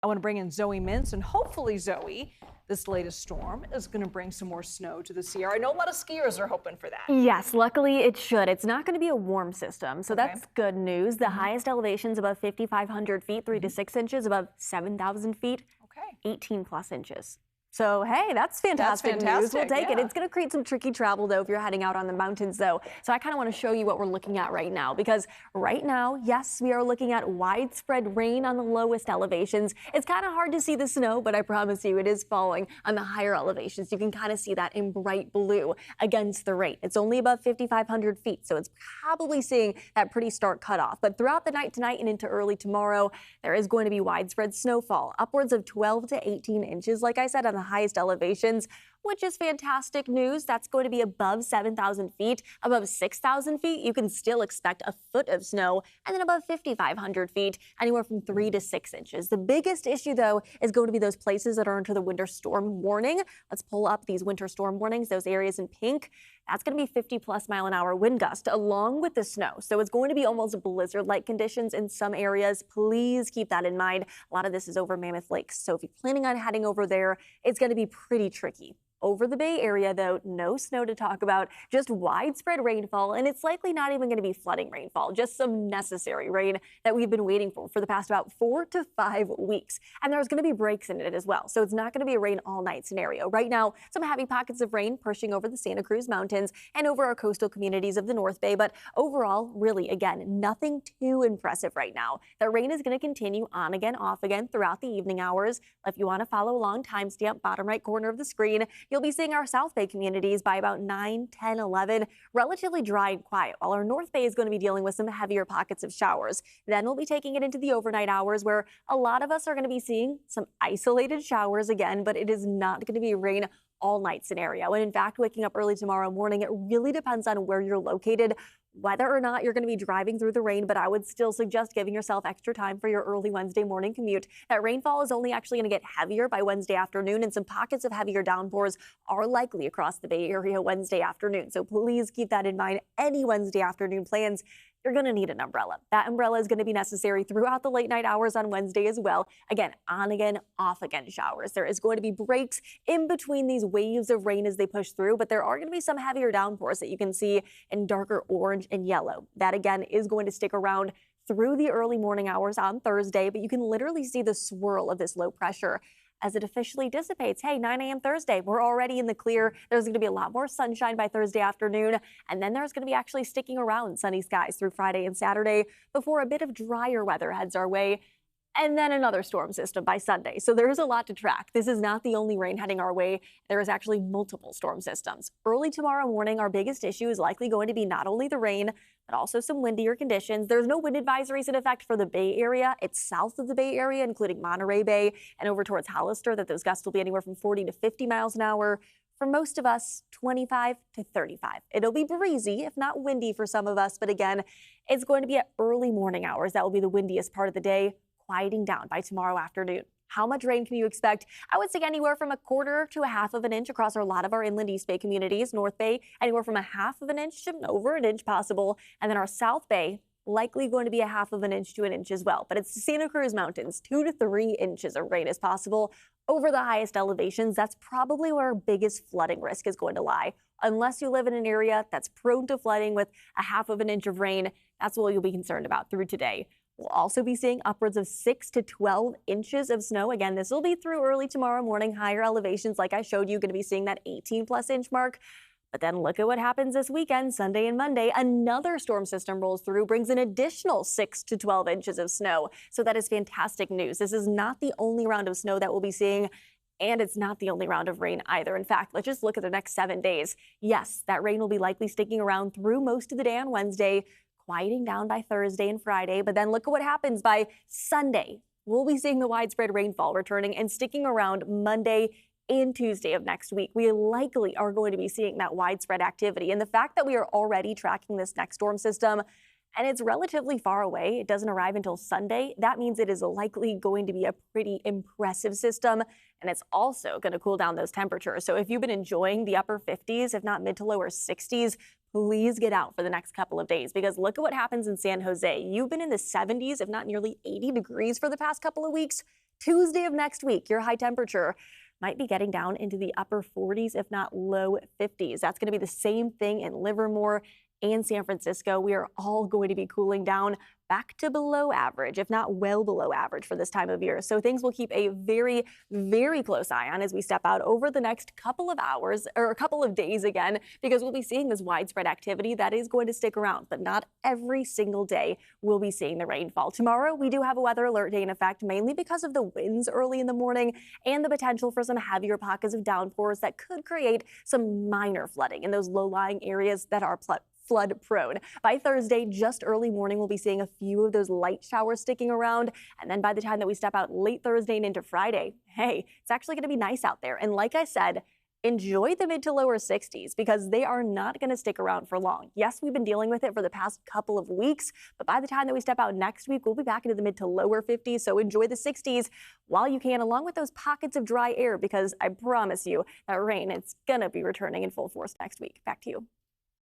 I want to bring in Zoe Mintz, and hopefully, Zoe, this latest storm is going to bring some more snow to the Sierra. I know a lot of skiers are hoping for that. Yes, luckily it should. It's not going to be a warm system, so Okay. that's good news. The highest elevations above 5,500 feet, 3 to 6 inches, above 7,000 feet, Okay. 18 plus inches. So, hey, that's fantastic news. We'll fantastic, take it. yeah. It's going to create some tricky travel, though, if you're heading out on the mountains, though. So I kind of want to show you what we're looking at right now, because right now, yes, we are looking at widespread rain on the lowest elevations. It's kind of hard to see the snow, but I promise you it is falling on the higher elevations. You can kind of see that in bright blue against the rain. It's only above 5,500 feet, so it's probably seeing that pretty stark cutoff. But throughout the night tonight and into early tomorrow, there is going to be widespread snowfall, upwards of 12 to 18 inches, like I said, on the highest elevations, which is fantastic news. That's going to be above 7,000 feet. Above 6,000 feet, you can still expect a foot of snow. And then above 5,500 feet, anywhere from 3 to 6 inches. The biggest issue, though, is going to be those places that are under the winter storm warning. Let's pull up these winter storm warnings, those areas in pink. That's going to be 50-plus-mile-an-hour wind gust along with the snow. So it's going to be almost blizzard-like conditions in some areas. Please keep that in mind. A lot of this is over Mammoth Lakes. So if you're planning on heading over there, it's going to be pretty tricky. Over the Bay Area, though, no snow to talk about, just widespread rainfall, and it's likely not even going to be flooding rainfall, just some necessary rain that we've been waiting for the past about 4 to 5 weeks. And there's going to be breaks in it as well, so it's not going to be a rain all night scenario. Right now, some heavy pockets of rain pushing over the Santa Cruz Mountains and over our coastal communities of the North Bay, but overall, really, again, nothing too impressive right now. The rain is going to continue on again, off again throughout the evening hours. If you want to follow along, timestamp bottom right corner of the screen, you'll be seeing our South Bay communities by about 9, 10, 11, relatively dry and quiet, while our North Bay is going to be dealing with some heavier pockets of showers. Then we'll be taking it into the overnight hours, where a lot of us are going to be seeing some isolated showers again, but it is not going to be rain all night scenario. And in fact, waking up early tomorrow morning, it really depends on where you're located, whether or not you're going to be driving through the rain, but I would still suggest giving yourself extra time for your early Wednesday morning commute. That rainfall is only actually going to get heavier by Wednesday afternoon, and some pockets of heavier downpours are likely across the Bay Area Wednesday afternoon. So please keep that in mind. Any Wednesday afternoon plans, you're going to need an umbrella. That umbrella is going to be necessary throughout the late night hours on Wednesday as well. Again, on again, off again showers. There is going to be breaks in between these waves of rain as they push through, but there are going to be some heavier downpours that you can see in darker orange and yellow. That again is going to stick around through the early morning hours on Thursday, but you can literally see the swirl of this low pressure as it officially dissipates. Hey, 9 a.m. Thursday, we're already in the clear. There's going to be a lot more sunshine by Thursday afternoon, and then there's going to be actually sticking around sunny skies through Friday and Saturday before a bit of drier weather heads our way, and then another storm system by Sunday. So there is a lot to track. This is not the only rain heading our way. There is actually multiple storm systems. Early tomorrow morning, our biggest issue is likely going to be not only the rain, but also some windier conditions. There's no wind advisories in effect for the Bay Area. It's south of the Bay Area, including Monterey Bay and over towards Hollister, that those gusts will be anywhere from 40 to 50 miles an hour. For most of us, 25 to 35. It'll be breezy, if not windy for some of us, but again, it's going to be at early morning hours. That will be the windiest part of the day, quieting down by tomorrow afternoon. How much rain can you expect? I would say anywhere from 1/4 to 1/2 of an inch across a lot of our inland East Bay communities. North Bay, anywhere from 1/2 of an inch to over an inch possible. And then our South Bay, likely going to be 1/2 of an inch to an inch as well. But it's the Santa Cruz Mountains, 2 to 3 inches of rain is possible. Over the highest elevations, that's probably where our biggest flooding risk is going to lie. Unless you live in an area that's prone to flooding with 1/2 of an inch of rain, that's what you'll be concerned about through today. We'll also be seeing upwards of 6 to 12 inches of snow. Again, this will be through early tomorrow morning. Higher elevations, like I showed you, going to be seeing that 18-plus inch mark. But then look at what happens this weekend, Sunday and Monday. Another storm system rolls through, brings an additional 6 to 12 inches of snow. So that is fantastic news. This is not the only round of snow that we'll be seeing, and it's not the only round of rain either. In fact, let's just look at the next 7 days. Yes, that rain will be likely sticking around through most of the day on Wednesday, quieting down by Thursday and Friday. But then look at what happens by Sunday. We'll be seeing the widespread rainfall returning and sticking around Monday and Tuesday of next week. We likely are going to be seeing that widespread activity. And the fact that we are already tracking this next storm system, and it's relatively far away, it doesn't arrive until Sunday, that means it is likely going to be a pretty impressive system. And it's also going to cool down those temperatures. So if you've been enjoying the upper 50s, if not mid to lower 60s, please get out for the next couple of days, because look at what happens in San Jose. You've been in the 70s, if not nearly 80 degrees for the past couple of weeks. Tuesday of next week, your high temperature might be getting down into the upper 40s, if not low 50s. That's going to be the same thing in Livermore and San Francisco. We are all going to be cooling down back to below average, if not well below average for this time of year. So things will keep a very, very close eye on as we step out over the next couple of hours or a couple of days again, because we'll be seeing this widespread activity that is going to stick around, but not every single day we'll be seeing the rainfall. Tomorrow, we do have a weather alert day in effect, mainly because of the winds early in the morning and the potential for some heavier pockets of downpours that could create some minor flooding in those low-lying areas that are flood prone. By Thursday, just early morning, we'll be seeing a few of those light showers sticking around. And then by the time that we step out late Thursday and into Friday, hey, it's actually going to be nice out there. And like I said, enjoy the mid to lower 60s because they are not going to stick around for long. Yes, we've been dealing with it for the past couple of weeks, but by the time that we step out next week, we'll be back into the mid to lower 50s. So enjoy the 60s while you can, along with those pockets of dry air, because I promise you that rain, it's going to be returning in full force next week. Back to you.